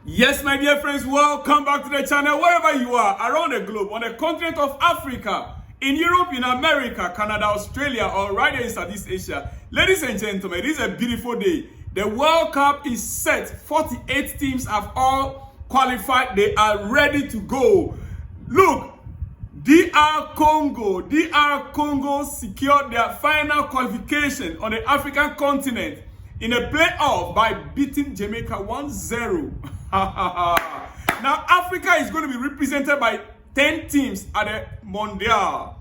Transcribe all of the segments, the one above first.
Yes, my dear friends, welcome back to the channel. Wherever you are around the globe, on the continent of Africa, in Europe, in America, Canada, Australia, or right here in Southeast Asia. Ladies and gentlemen, it is a beautiful day. The World Cup is set. 48 teams have all qualified. They are ready to go. Look, DR Congo secured their final qualification on the African continent in a playoff by beating Jamaica 1-0. Now, Africa is going to be represented by 10 teams at the Mondial.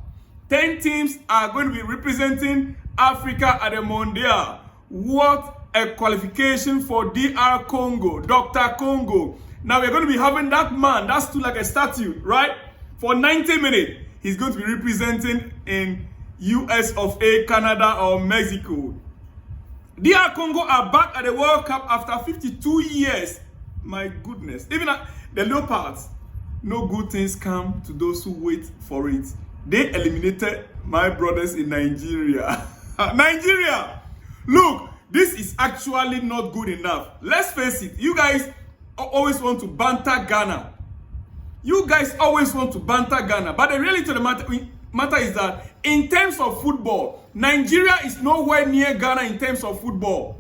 10 teams are going to be representing Africa at the Mondial. What a qualification for DR Congo, Dr. Congo. Now, we're going to be having that man, that stood like a statue, right? For 90 minutes, he's going to be representing in US of A, Canada, or Mexico. DR Congo are back at the World Cup after 52 years. My goodness. Even the Leopards, no good things come to those who wait for it. They eliminated my brothers in Nigeria. Nigeria! Look, this is actually not good enough. Let's face it, you guys always want to banter Ghana. You guys always want to banter Ghana. But the reality of the matter is that in terms of football, Nigeria is nowhere near Ghana in terms of football.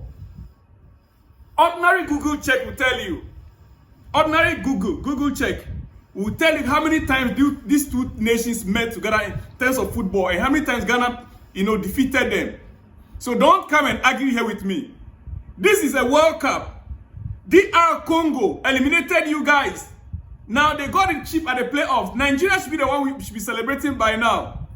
Ordinary Google check will tell you. Ordinary Google check will tell you how many times these two nations met together in terms of football and how many times Ghana, defeated them. So don't come and argue here with me. This is a World Cup. DR Congo eliminated you guys. Now they got it cheap at the playoffs. Nigeria should be the one we should be celebrating by now.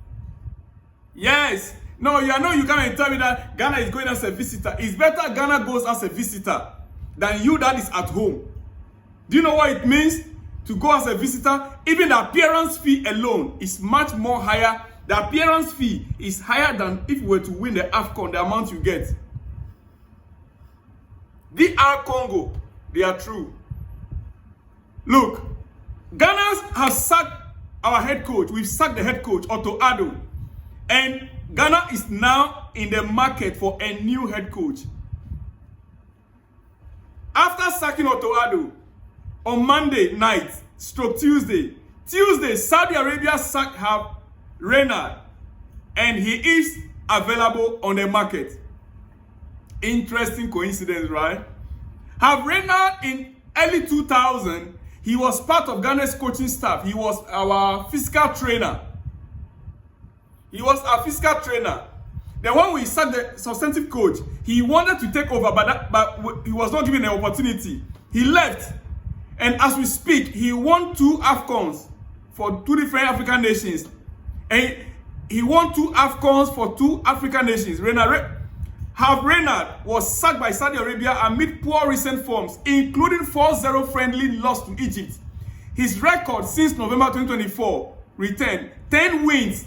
Yes. No, you come and tell me that Ghana is going as a visitor. It's better Ghana goes as a visitor than you that is at home. Do you know what it means to go as a visitor? Even the appearance fee alone is much more higher. The appearance fee is higher than if you were to win the AFCON, the amount you get. DR Congo, they are true. Look, Ghana has sacked our head coach. We've sacked the head coach, Otto Addo. And Ghana is now in the market for a new head coach. After sacking Otto Addo, on Monday night, Tuesday, Saudi Arabia sacked Hervé Renard, and he is available on the market. Interesting coincidence, right? Hervé Renard in early 2000, he was part of Ghana's coaching staff. He was our physical trainer. Then when we sacked the substantive coach, he wanted to take over, but he was not given an opportunity. He left. And as we speak, he won 2 AFCONs for 2 different African nations. And he won 2 AFCONs for 2 African nations. Hervé Renard was sacked by Saudi Arabia amid poor recent forms, including 4-0 friendly loss to Egypt. His record since November 2024 returned 10 wins,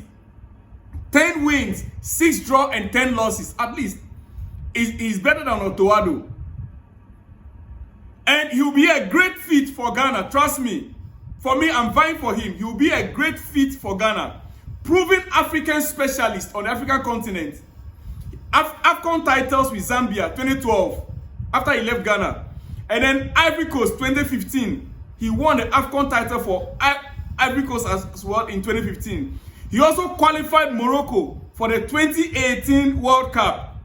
6 draws, and 10 losses. At least is better than Otto Addo. And he'll be a great fit for Ghana. Trust me. For me, I'm vying for him. He'll be a great fit for Ghana. Proven African specialist on the African continent. AFCON titles with Zambia 2012 after he left Ghana. And then Ivory Coast 2015. He won the AFCON title for Ivory Coast as well in 2015. He also qualified Morocco for the 2018 World Cup.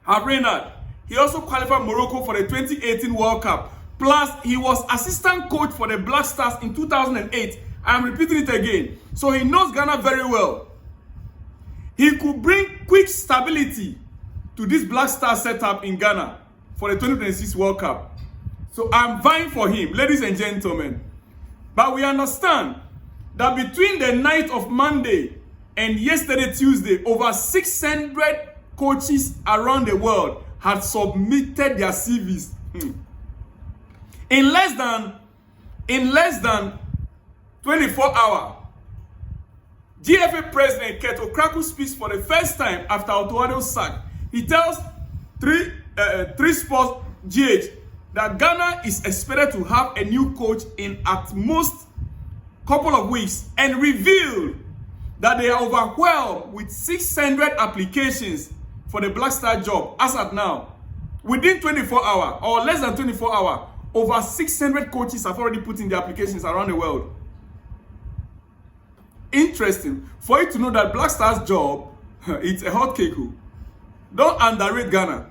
Hervé Renard. He also qualified Morocco for the 2018 World Cup. Plus, he was assistant coach for the Black Stars in 2008. I'm repeating it again. So he knows Ghana very well. He could bring quick stability to this Black Star setup in Ghana for the 2026 World Cup. So I'm vying for him, ladies and gentlemen. But we understand that between the night of Monday and yesterday, Tuesday, over 600 coaches around the world had submitted their CVs. In less than 24 hours, GFA President Keto Kraku speaks for the first time after Otto Addo's sack. He tells 3 Sports GH that Ghana is expected to have a new coach in at most couple of weeks, and revealed that they are overwhelmed with 600 applications for the Black Star job as at now. Within 24 hours or less than 24 hours, Over 600 coaches have already put in their applications around the world. Interesting for you to know that Black Stars' job, it's a hot cake. Don't underrate Ghana.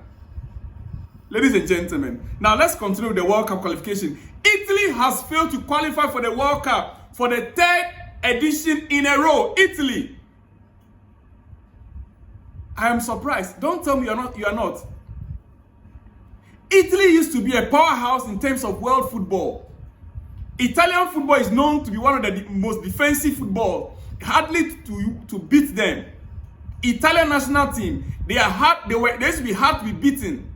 Ladies and gentlemen, now let's continue with the World Cup qualification. Italy has failed to qualify for the World Cup for the 3rd edition in a row. Italy. I am surprised. Don't tell me you are not. Italy used to be a powerhouse in terms of world football. Italian football is known to be one of the most defensive football. Hardly to beat them. Italian national team, they used to be hard to be beaten.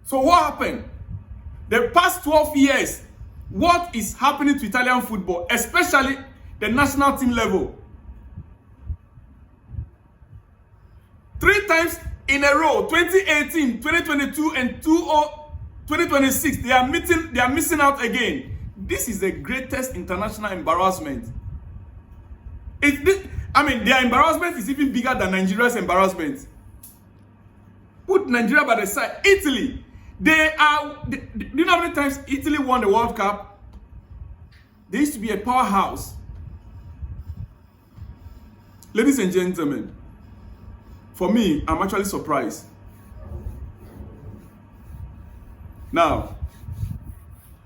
So what happened? The past 12 years, what is happening to Italian football, especially the national team level? 3 times in a row, 2018, 2022, and 2026, they are missing out again. This is the greatest international embarrassment. Their embarrassment is even bigger than Nigeria's embarrassment. Put Nigeria by the side. Italy, do you know how many times Italy won the World Cup? They used to be a powerhouse. Ladies and gentlemen, for me, I'm actually surprised. Now,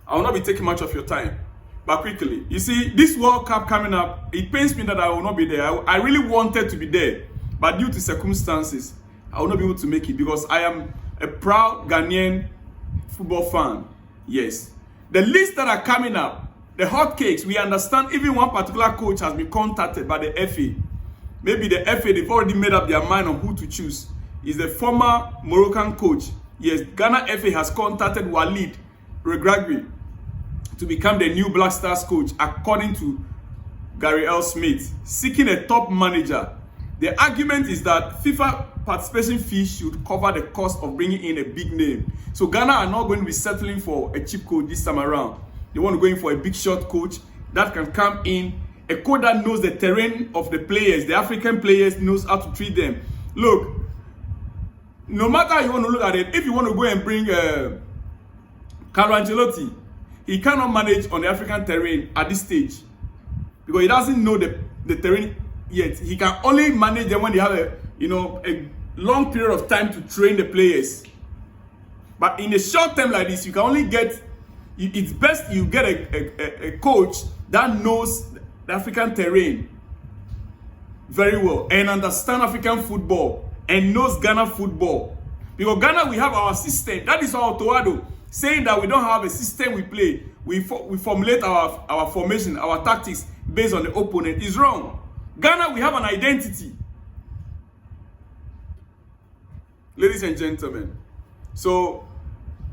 I will not be taking much of your time, but quickly. You see, this World Cup coming up, it pains me that I will not be there. I really wanted to be there, but due to circumstances, I will not be able to make it because I am a proud Ghanaian football fan. Yes. The lists that are coming up, the hotcakes, we understand even one particular coach has been contacted by the FA. Maybe the FA, they've already made up their mind on who to choose. Is the former Moroccan coach. Yes, Ghana FA has contacted Walid Regragui to become the new Black Stars coach, according to Gary L. Smith, seeking a top manager. The argument is that FIFA participation fees should cover the cost of bringing in a big name. So Ghana are not going to be settling for a cheap coach this time around. They want to go in for a big shot coach that can come in, a coach that knows the terrain of the players, the African players, knows how to treat them. Look, no matter how you want to look at it, if you want to go and bring Carlo Ancelotti, he cannot manage on the African terrain at this stage because he doesn't know the terrain yet. He can only manage them when they have a long period of time to train the players. But in a short term like this, you can only get, it's best you get a coach that knows the African terrain very well and understand African football and knows Ghana football. Because Ghana, we have our system. That is our Toado. Saying that we don't have a system we play, we formulate our formation, our tactics based on the opponent is wrong. Ghana, we have an identity. Ladies and gentlemen, so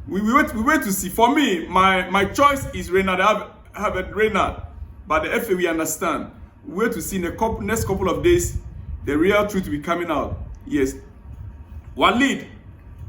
we wait to see. For me, my choice is Reynard. I have a Reynard, but the FA, we understand. We wait to see in the next couple of days the real truth will be coming out. Yes, Walid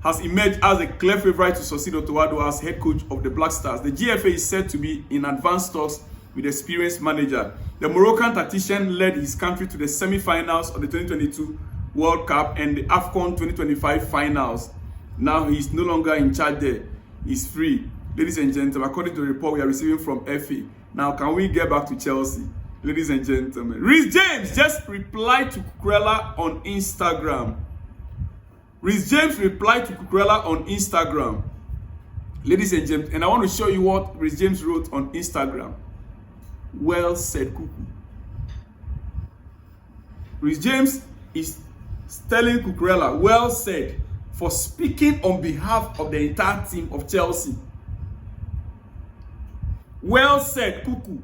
has emerged as a clear favorite to succeed Otoado as head coach of the Black Stars. The GFA is said to be in advanced talks with the experienced manager. The Moroccan tactician led his country to the semi-finals of the 2022 World Cup and the AFCON 2025 finals. Now he's no longer in charge there. He's free. Ladies and gentlemen, according to the report we are receiving from FA. Now, can we get back to Chelsea? Ladies and gentlemen, Reece James just replied to Cucurella on Instagram. Reece James replied to Cucurella on Instagram. Ladies and gentlemen, and I want to show you what Reece James wrote on Instagram. Well said, Cuckoo. Reece James is telling Cucurella, well said, for speaking on behalf of the entire team of Chelsea. Well said, Cuckoo.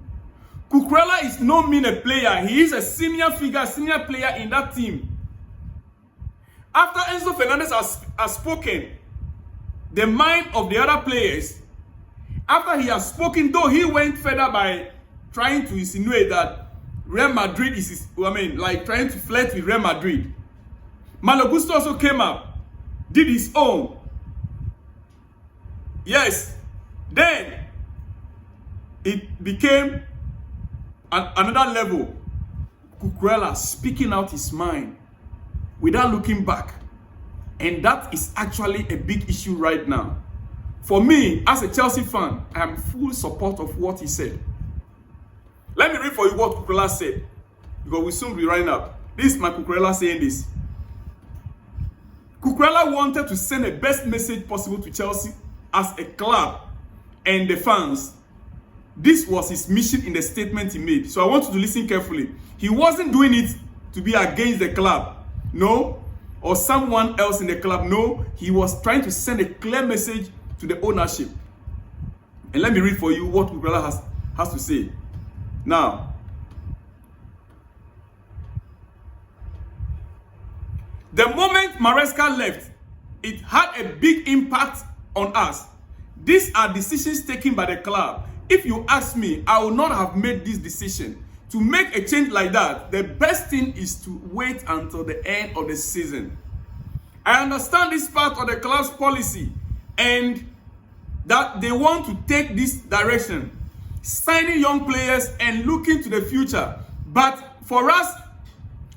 Cucurella is no mean a player. He is a senior figure, senior player in that team. After Enzo Fernandez has spoken the mind of the other players, after he has spoken, though he went further by trying to insinuate that Real Madrid is trying to flirt with Real Madrid. Malo Gusto also came up, did his own. Yes, then it became another level. Cucurella speaking out his mind without looking back. And that is actually a big issue right now. For me, as a Chelsea fan, I am full support of what he said. Let me read for you what Cucurella said, because we'll soon be running up. This is my Cucurella saying this. Cucurella wanted to send the best message possible to Chelsea as a club and the fans. This was his mission in the statement he made. So I want you to listen carefully. He wasn't doing it to be against the club, no, or someone else in the club, no. He was trying to send a clear message to the ownership. And let me read for you what Cucurella has to say. Now, the moment Maresca left, it had a big impact on us. These are decisions taken by the club. If you ask me, I would not have made this decision. To make a change like that, the best thing is to wait until the end of the season. I understand this part of the club's policy and that they want to take this direction, signing young players and looking to the future. But for us,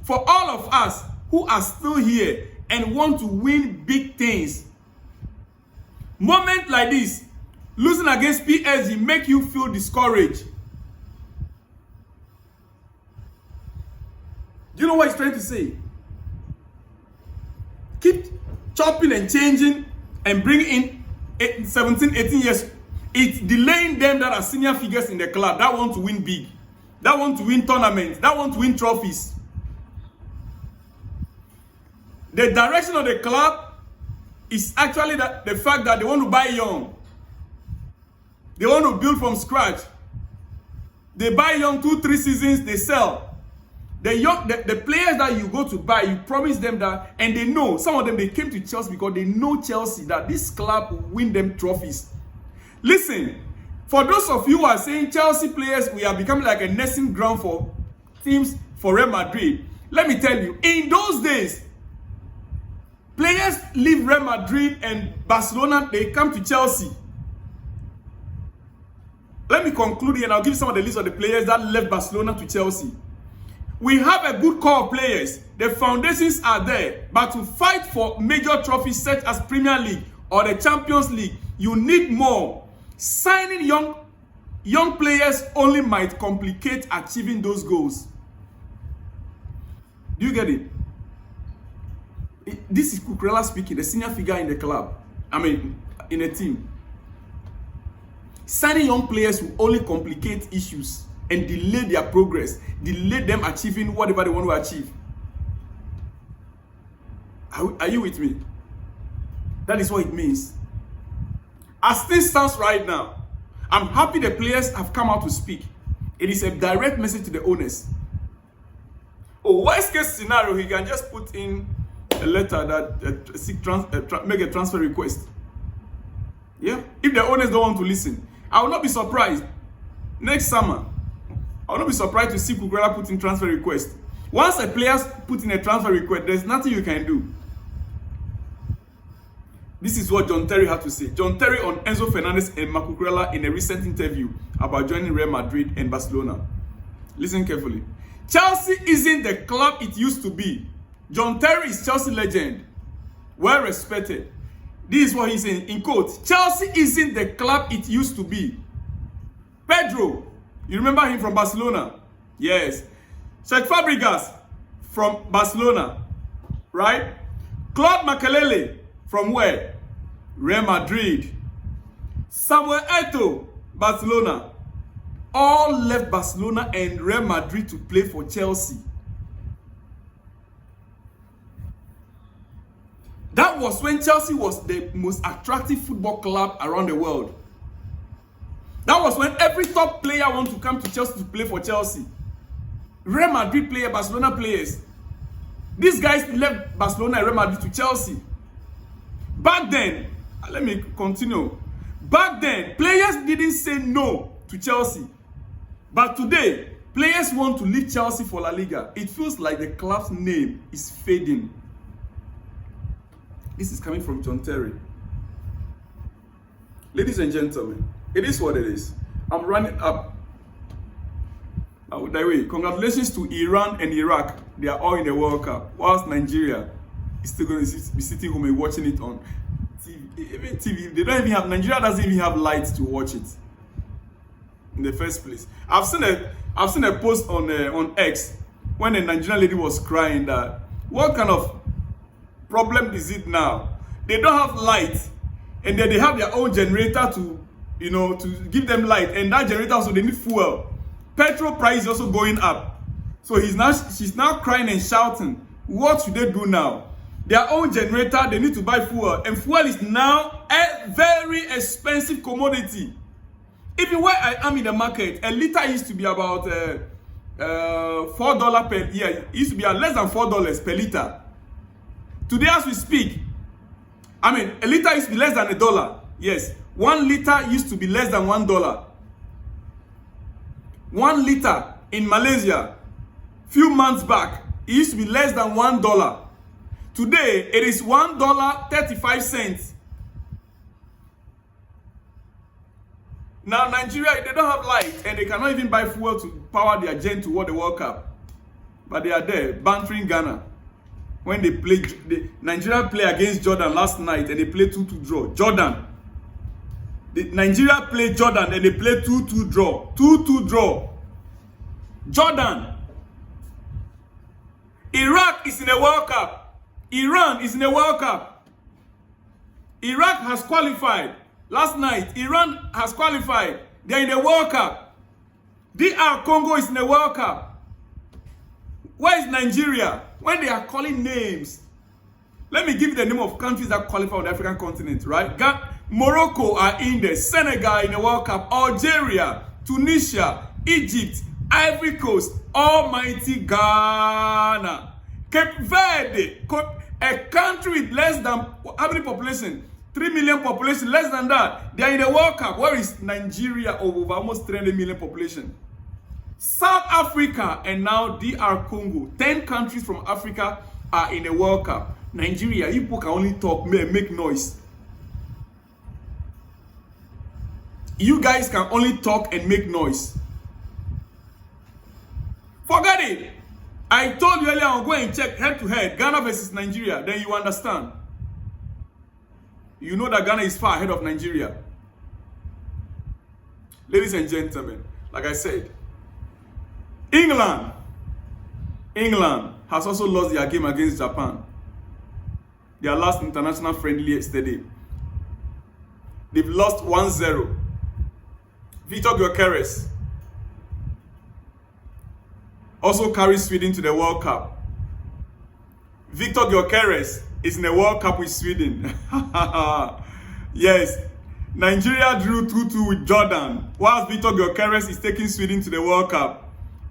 for all of us who are still here and want to win big things, moments like this, losing against PSG, make you feel discouraged. Do you know what he's trying to say? Keep chopping and changing and bringing in 17, 18 years. It's delaying them that are senior figures in the club that want to win big, that want to win tournaments, that want to win trophies. The direction of the club is actually the fact that they want to buy young. They want to build from scratch. They buy young 2-3 seasons, they sell. The players that you go to buy, you promise them that, and they know, some of them, they came to Chelsea because they know Chelsea, that this club will win them trophies. Listen, for those of you who are saying Chelsea players, we are becoming like a nesting ground for teams for Real Madrid. Let me tell you, in those days, players leave Real Madrid and Barcelona, they come to Chelsea. Let me conclude here and I'll give you some of the list of the players that left Barcelona to Chelsea. We have a good core of players. The foundations are there. But to fight for major trophies such as Premier League or the Champions League, you need more. Signing young players only might complicate achieving those goals. Do you get it? This is Cucurella speaking, the senior figure in the club. I mean, in a team. Signing young players will only complicate issues and delay their progress, delay them achieving whatever they want to achieve. Are you with me? That is what it means. As things stands right now, I'm happy the players have come out to speak. It is a direct message to the owners. Oh, worst case scenario, he can just put in a letter that make a transfer request. Yeah, if the owners don't want to listen, I will not be surprised next summer. I will not be surprised to see Cucurella put in transfer request. Once a player put in a transfer request, there's nothing you can do. This is what John Terry had to say. John Terry on Enzo Fernandez and Cucurella in a recent interview about joining Real Madrid and Barcelona. Listen carefully. Chelsea isn't the club it used to be. John Terry is Chelsea legend, well respected. This is what he's saying in quotes. Chelsea isn't the club it used to be. Pedro, you remember him from Barcelona? Yes. Cesc Fabregas from Barcelona, right? Claude Makelele from where? Real Madrid. Samuel Eto'o, Barcelona. All left Barcelona and Real Madrid to play for Chelsea. That was when Chelsea was the most attractive football club around the world. That was when every top player wanted to come to Chelsea to play for Chelsea. Real Madrid players, Barcelona players. These guys left Barcelona and Real Madrid to Chelsea. Back then, let me continue. Back then, players didn't say no to Chelsea. But today, players want to leave Chelsea for La Liga. It feels like the club's name is fading. This is coming from John Terry. Ladies and gentlemen, it is what it is. I'm running up. By the way, congratulations to Iran and Iraq. They are all in the World Cup. Whilst Nigeria is still going to be sitting home and watching it on TV. Even TV, they don't even have, Nigeria doesn't even have lights to watch it in the first place. I've seen a post on X when a Nigerian lady was crying that what kind of problem is it now? They don't have light, and then they have their own generator to, you know, to give them light, and that generator also they need fuel. Petrol price is also going up, so she's now crying and shouting. What should they do now? Their own generator, they need to buy fuel, and fuel is now a very expensive commodity. Even where I am in the market, a liter used to be about $4 per year. It used to be at less than $4 per liter. Today, as we speak, a liter used to be less than $1. Yes, 1 liter used to be less than $1. 1 liter in Malaysia, few months back, it used to be less than $1. Today, it is $1.35. Now, Nigeria, they don't have light, and they cannot even buy fuel to power their gen toward the World Cup. But they are there, bantering Ghana. When they play, Nigeria play against Jordan last night, and they play 2-2 draw. Jordan. Nigeria play Jordan, and they play 2-2 draw. 2-2 draw. Jordan. Iraq is in the World Cup. Iran is in the World Cup. Iraq has qualified. Last night, Iran has qualified. They're in the World Cup. DR Congo is in the World Cup. Where is Nigeria? When they are calling names. Let me give you the name of countries that qualify on the African continent, right? Morocco are in there. Senegal in the World Cup. Algeria, Tunisia, Egypt, Ivory Coast, almighty Ghana. Cape Verde, a country with less than, how many population? 3 million population, less than that. They are in the World Cup. Where is Nigeria over almost 300 million population? South Africa and now DR Congo. 10 countries from Africa are in the World Cup. Nigeria, you people can only talk, make noise. You guys can only talk and make noise. Forget it. I told you earlier, I'll go and check head to head, Ghana versus Nigeria. Then you understand. You know that Ghana is far ahead of Nigeria. Ladies and gentlemen, like I said, England has also lost their game against Japan. Their last international friendly yesterday. They've lost 1-0. Victor Gyökeres also carries Sweden to the World Cup. Victor Gyökeres is in the World Cup with Sweden. Yes, Nigeria drew 2-2 with Jordan, whilst Victor Gyökeres is taking Sweden to the World Cup.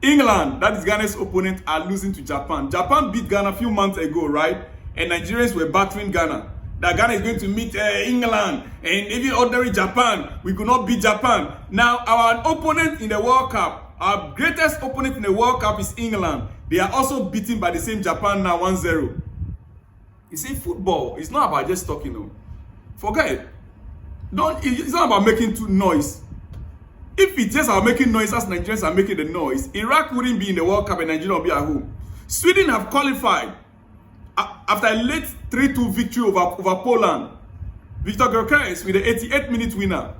England, that is Ghana's opponent, are losing to Japan. Japan beat Ghana a few months ago, right? And Nigerians were battering Ghana. That Ghana is going to meet England, and even ordinary Japan, we could not beat Japan. Now, our opponent in the World Cup, our greatest opponent in the World Cup is England. They are also beaten by the same Japan now, 1-0. You see, football, it's not about just talking, no. Forget it. It's not about making too noise. If it's just about making noise as Nigerians are making the noise, Iraq wouldn't be in the World Cup and Nigeria will be at home. Sweden have qualified after a late 3-2 victory over Poland. Victor Gyökeres with the 88th-minute winner.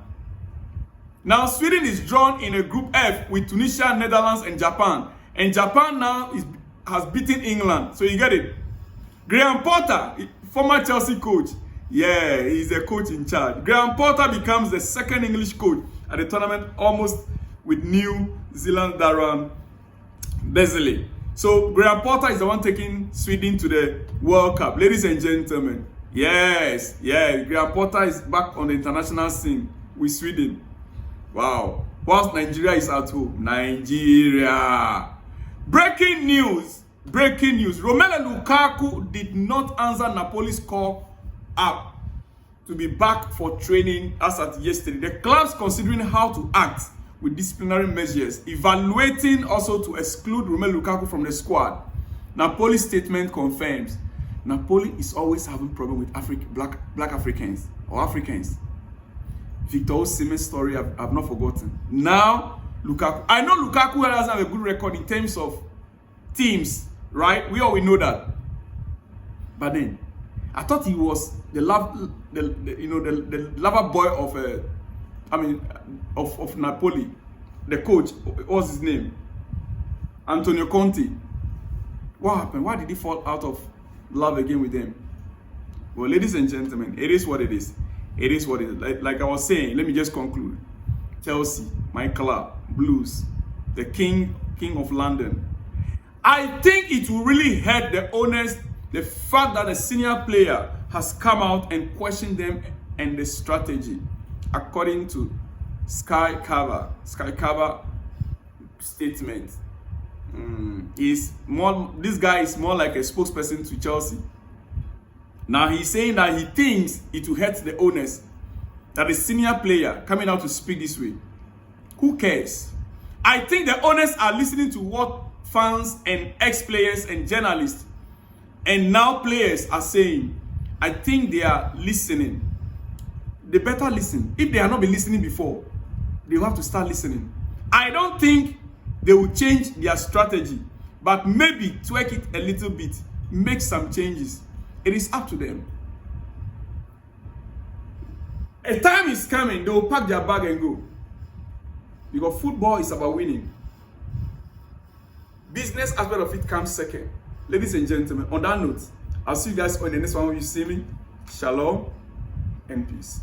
Now, Sweden is drawn in a Group F with Tunisia, Netherlands, and Japan. And Japan now has beaten England. So you get it. Graham Potter, former Chelsea coach. Yeah, he's the coach in charge. Graham Potter becomes the second English coach at the tournament, almost with New Zealand Darren Beasley. So Graham Potter is the one taking Sweden to the World Cup. Ladies and gentlemen, yes, Graham Potter is back on the international scene with Sweden. Wow. Whilst Nigeria is at home. Nigeria. Breaking news. Romelu Lukaku did not answer Napoli's call up to be back for training as at yesterday. The club's considering how to act with disciplinary measures, evaluating also to exclude Romelu Lukaku from the squad. Napoli's statement confirms Napoli is always having problem with black Africans or Africans. Victor Osimhen's story I've not forgotten. Now, Lukaku. I know Lukaku doesn't have a good record in terms of teams, right? We know that. But then, I thought he was the lover boy of of Napoli. The coach, what was his name? Antonio Conte. What happened? Why did he fall out of love again with them? Well, ladies and gentlemen, it is what it is. It is what it is. Like I was saying, let me just conclude. Chelsea, my club, Blues, the king of London. I think it will really hurt the owners, the fact that a senior player has come out and questioned them and the strategy. According to Sky Cover statement. This guy is more like a spokesperson to Chelsea. Now he's saying that he thinks it will hurt the owners, that a senior player coming out to speak this way. Who cares? I think the owners are listening to what fans and ex-players and journalists and now players are saying. I think they are listening. They better listen. If they have not been listening before, they will have to start listening. I don't think they will change their strategy, but maybe tweak it a little bit, make some changes. It is up to them. A time is coming, they will pack their bag and go. Because football is about winning. Business aspect of it comes second. Ladies and gentlemen, on that note, I'll see you guys on the next one when you see me. Shalom and peace.